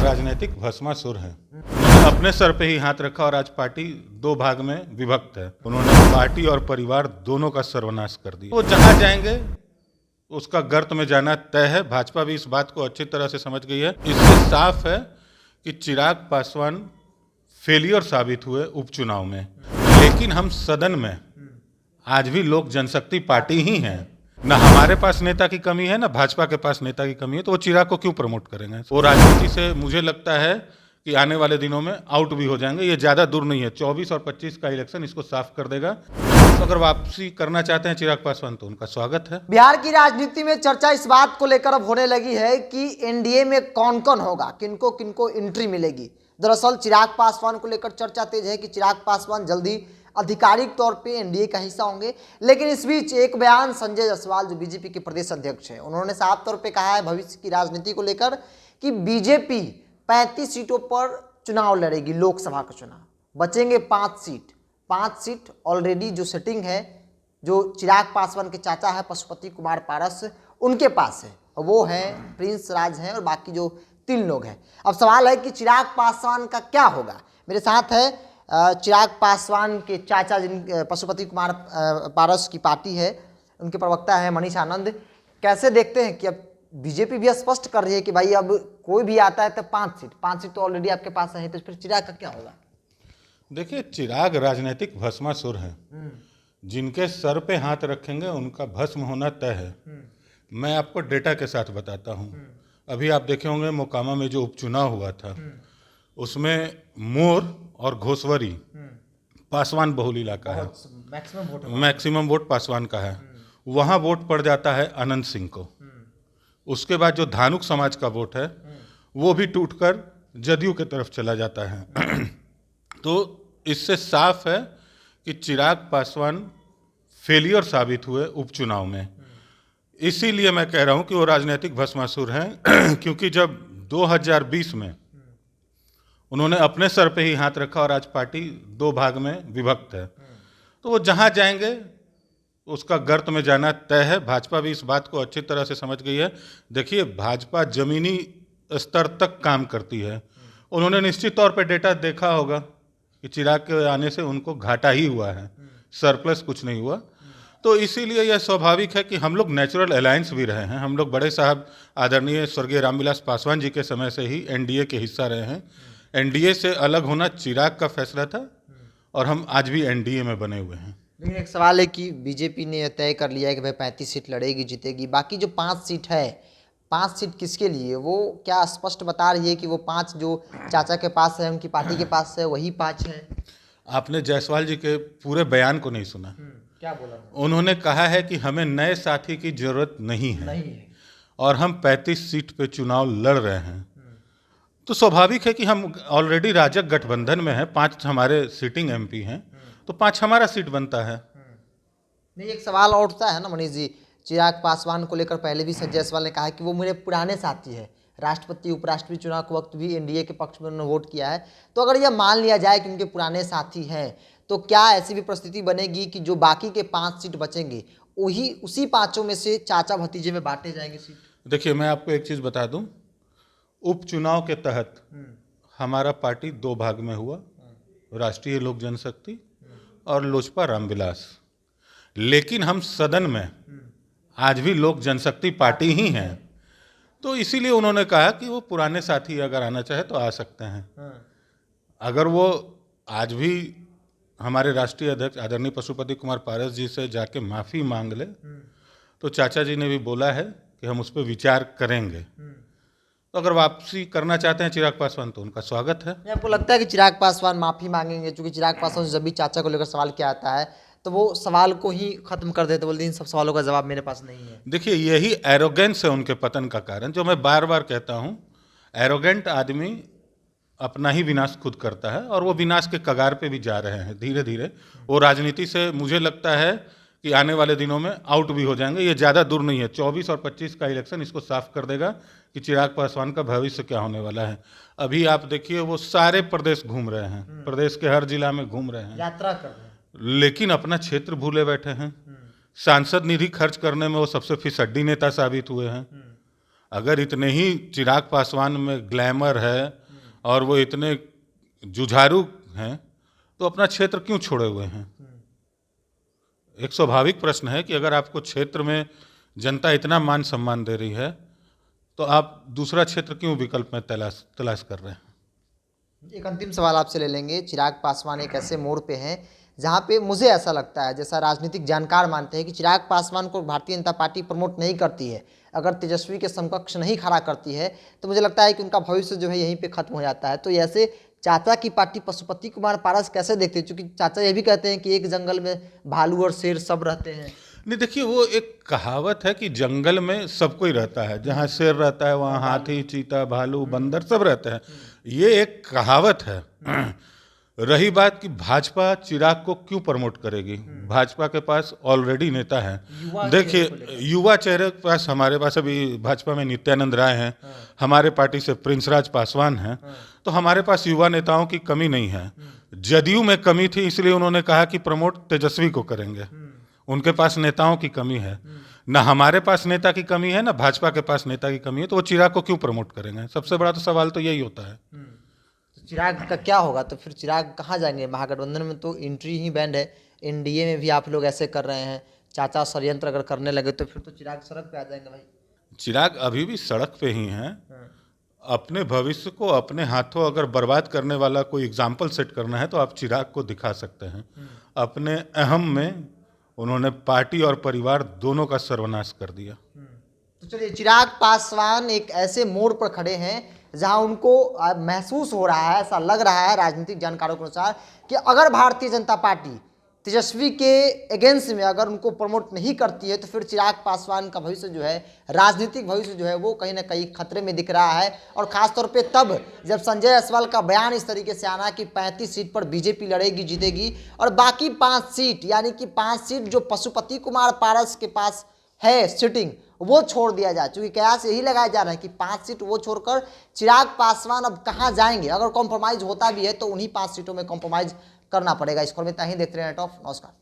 राजनीतिक भस्मासुर है। उन्होंने अपने सर पे ही हाथ रखा और आज पार्टी दो भाग में विभक्त है। उन्होंने पार्टी और परिवार दोनों का सर्वनाश कर दिया। वो जहां जाएंगे उसका गर्त में जाना तय है। भाजपा भी इस बात को अच्छी तरह से समझ गई है। इससे साफ है कि चिराग पासवान फेलियर साबित हुए उपचुनाव में, लेकिन हम सदन में आज भी लोक जनशक्ति पार्टी ही हैं। ना हमारे पास नेता की कमी है, ना भाजपा के पास नेता की कमी है, तो वो चिराग को क्यों प्रमोट करेंगे? वो राजनीति से मुझे लगता है कि आने वाले दिनों में आउट भी हो जाएंगे। ये ज़्यादा दूर नहीं है, 24 और 25 का इलेक्शन इसको साफ कर देगा। तो अगर वापसी करना चाहते हैं चिराग पासवान तो उनका स्वागत है। बिहार की राजनीति में चर्चा इस बात को लेकर अब होने लगी है कि एनडीए में कौन कौन होगा, किनको किनको एंट्री मिलेगी। दरअसल चिराग पासवान को लेकर चर्चा तेज है कि चिराग पासवान जल्दी आधिकारिक तौर पे एनडीए का हिस्सा होंगे। लेकिन इस बीच एक बयान संजय जायसवाल जो बीजेपी के प्रदेश अध्यक्ष हैं, उन्होंने साफ तौर पे कहा है भविष्य की राजनीति को लेकर कि बीजेपी 35 सीटों पर चुनाव लड़ेगी। लोकसभा का चुनाव बचेंगे 5 सीट ऑलरेडी जो सेटिंग है, जो चिराग पासवान के चाचा है पशुपति कुमार पारस, उनके पास है। वो है प्रिंस राज हैं और बाकी जो 3 लोग हैं। अब सवाल है कि चिराग पासवान का क्या होगा। मेरे साथ है चिराग पासवान के चाचा जिन पशुपति कुमार पारस की पार्टी है, उनके प्रवक्ता है मनीष आनंद। कैसे देखते हैं कि अब बीजेपी भी स्पष्ट कर रही है कि भाई अब कोई भी आता है तो 5 सीट तो ऑलरेडी आपके पास है, तो फिर चिराग का क्या होगा? देखिए, चिराग राजनीतिक भस्मासुर है। जिनके सर पे हाथ रखेंगे उनका भस्म होना तय है। मैं आपको डेटा के साथ बताता हूँ। अभी आप देखे होंगे मोकामा में जो उपचुनाव हुआ था, उसमें मोर और घोसवरी पासवान बहुल इलाका है, मैक्सिमम वोट पासवान का है। वहाँ वोट पड़ जाता है अनंत सिंह को। उसके बाद जो धानुक समाज का वोट है वो भी टूटकर जदयू की तरफ चला जाता है। तो इससे साफ है कि चिराग पासवान फेलियर साबित हुए उपचुनाव में। इसीलिए मैं कह रहा हूं कि वो राजनीतिक भस्मासुर हैं। क्योंकि जब 2020 में उन्होंने अपने सर पे ही हाथ रखा और आज पार्टी दो भाग में विभक्त है, तो वो जहां जाएंगे उसका गर्त में जाना तय है। भाजपा भी इस बात को अच्छी तरह से समझ गई है। देखिए, भाजपा जमीनी स्तर तक काम करती है। उन्होंने निश्चित तौर पे डेटा देखा होगा कि चिराग के आने से उनको घाटा ही हुआ है, सरप्लस कुछ नहीं हुआ। तो इसीलिए यह स्वाभाविक है कि हम लोग नेचुरल अलायंस भी रहे हैं। हम लोग बड़े साहब आदरणीय स्वर्गीय रामविलास पासवान जी के समय से ही एनडीए के हिस्सा रहे हैं। एनडीए से अलग होना चिराग का फैसला था और हम आज भी एनडीए में बने हुए हैं। लेकिन एक सवाल है कि बीजेपी ने यह तय कर लिया है कि भाई 35 सीट लड़ेगी, जीतेगी। बाकी जो 5 सीट है, 5 सीट किसके लिए, वो क्या स्पष्ट बता रही है कि वो 5 जो चाचा के पास है, उनकी पार्टी के पास है, वही 5 है? आपने जायसवाल जी के पूरे बयान को नहीं सुना। क्या बोला उन्होंने कहा है कि हमें नए साथी की जरूरत नहीं है और हम 35 सीट पे चुनाव लड़ रहे हैं। तो स्वाभाविक है कि हम ऑलरेडी राजग गठबंधन में हैं। 5 हमारे सिटिंग एमपी हैं, तो 5 हमारा सीट बनता है। नहीं, एक सवाल और उठता है ना मनीष जी, चिराग पासवान को लेकर पहले भी संजय जायसवाल ने कहा कि वो मेरे पुराने साथी है। राष्ट्रपति उपराष्ट्रपति चुनाव के वक्त भी एनडीए के पक्ष में उन्होंने वोट किया है। तो अगर यह मान लिया जाए कि उनके पुराने साथी हैं, तो क्या ऐसी भी परिस्थिति बनेगी कि जो बाकी के 5 सीट बचेंगे वही उसी 5 में से चाचा भतीजे में बांटे जाएंगे सीट? देखिए, मैं आपको एक चीज़ बता दूं, उपचुनाव के तहत हमारा पार्टी 2 भाग में हुआ, राष्ट्रीय लोक जनशक्ति और लोजपा रामविलास। लेकिन हम सदन में आज भी लोक जनशक्ति पार्टी ही हैं। तो इसीलिए उन्होंने कहा कि वो पुराने साथी अगर आना चाहे तो आ सकते हैं। अगर वो आज भी हमारे राष्ट्रीय अध्यक्ष आदरणीय पशुपति कुमार पारस जी से जाके माफ़ी मांग ले, तो चाचा जी ने भी बोला है कि हम उस पर विचार करेंगे। तो अगर वापसी करना चाहते हैं चिराग पासवान तो उनका स्वागत है। आपको लगता है कि चिराग पासवान माफ़ी मांगेंगे? चूंकि चिराग पासवान से जब भी चाचा को लेकर सवाल किया आता है तो वो सवाल को ही खत्म कर देते, बोलते इन सब सवालों का जवाब मेरे पास नहीं है। देखिए, यही एरोगेंस है उनके पतन का कारण, जो मैं बार बार कहता हूँ। एरोगेंट आदमी अपना ही विनाश खुद करता है और वो विनाश के कगार पे भी जा रहे हैं धीरे धीरे। वो राजनीति से मुझे लगता है कि आने वाले दिनों में आउट भी हो जाएंगे। ये ज़्यादा दूर नहीं है, 24 और 25 का इलेक्शन इसको साफ कर देगा कि चिराग पासवान का भविष्य क्या होने वाला है। अभी आप देखिए, वो सारे प्रदेश घूम रहे हैं, प्रदेश के हर जिला में घूम रहे हैं, यात्रा कर रहे हैं, लेकिन अपना क्षेत्र भूले बैठे हैं। सांसद निधि खर्च करने में वो सबसे फिसड्डी नेता साबित हुए हैं। अगर इतने ही चिराग पासवान में ग्लैमर है और वो इतने जुझारू हैं तो अपना क्षेत्र क्यों छोड़े हुए हैं? एक स्वाभाविक प्रश्न है कि अगर आपको क्षेत्र में जनता इतना मान सम्मान दे रही है तो आप दूसरा क्षेत्र क्यों विकल्प में तलाश कर रहे हैं? एक अंतिम सवाल आपसे ले लेंगे। चिराग पासवान एक ऐसे मोड़ पे हैं जहाँ पे मुझे ऐसा लगता है, जैसा राजनीतिक जानकार मानते हैं कि चिराग पासवान को भारतीय जनता पार्टी प्रमोट नहीं करती है, अगर तेजस्वी के समकक्ष नहीं खड़ा करती है तो मुझे लगता है कि उनका भविष्य जो है यहीं पे खत्म हो जाता है। तो ऐसे चाचा की पार्टी पशुपति कुमार पारस कैसे देखते हैं? क्योंकि चाचा ये भी कहते हैं कि एक जंगल में भालू और शेर सब रहते हैं। नहीं, देखिए, वो एक कहावत है कि जंगल में सब कोई रहता है, जहाँ शेर रहता है वहाँ हाथी, चीता, भालू, बंदर सब रहते हैं। ये एक कहावत है। रही बात कि भाजपा चिराग को क्यों प्रमोट करेगी, भाजपा के पास ऑलरेडी नेता है। देखिए, युवा चेहरे के पास, हमारे पास अभी भाजपा में नित्यानंद राय हैं, हमारे पार्टी से प्रिंसराज पासवान हैं, तो हमारे पास युवा नेताओं की कमी नहीं है। जदयू में कमी थी, इसलिए उन्होंने कहा कि प्रमोट तेजस्वी को करेंगे। उनके पास नेताओं की कमी है, ना हमारे पास नेता की कमी है, ना भाजपा के पास नेता की कमी है, तो वो चिराग को क्यों प्रमोट करेंगे? सबसे बड़ा तो सवाल तो यही होता है। तो चिराग का क्या होगा? तो फिर चिराग कहाँ जाएंगे? महागठबंधन में तो एंट्री ही बैंड है, एनडीए में भी आप लोग ऐसे कर रहे हैं। चाचा षड्यंत्र अगर करने लगे तो फिर तो चिराग सड़क पे आ जाएंगे भाई। चिराग अभी भी सड़क पे ही हैं। अपने भविष्य को अपने हाथों अगर बर्बाद करने वाला कोई एग्जाम्पल सेट करना है तो आप चिराग को दिखा सकते हैं। अपने अहम में उन्होंने पार्टी और परिवार दोनों का सर्वनाश कर दिया। तो चलिए, चिराग पासवान एक ऐसे मोड़ पर खड़े हैं जहां उनको महसूस हो रहा है, ऐसा लग रहा है राजनीतिक जानकारों के अनुसार, कि अगर भारतीय जनता पार्टी तेजस्वी के अगेंस्ट में अगर उनको प्रमोट नहीं करती है तो फिर चिराग पासवान का भविष्य जो है, राजनीतिक भविष्य जो है, वो कहीं ना कहीं खतरे में दिख रहा है। और खासतौर पे तब जब संजय जायसवाल का बयान इस तरीके से आना कि 35 सीट पर बीजेपी लड़ेगी, जीतेगी, और बाकी 5 सीट यानी कि 5 सीट जो पशुपति कुमार पारस के पास है सिटिंग, वो छोड़ दिया जाए। चूंकि कयास यही लगाया जा रहा है कि 5 सीट वो छोड़कर चिराग पासवान अब कहाँ जाएंगे? अगर कॉम्प्रोमाइज होता भी है तो उन्हीं 5 सीटों में कॉम्प्रोमाइज करना पड़ेगा। इस खबर में इतना ही। देखते रहे नेट ऑफ। नमस्कार।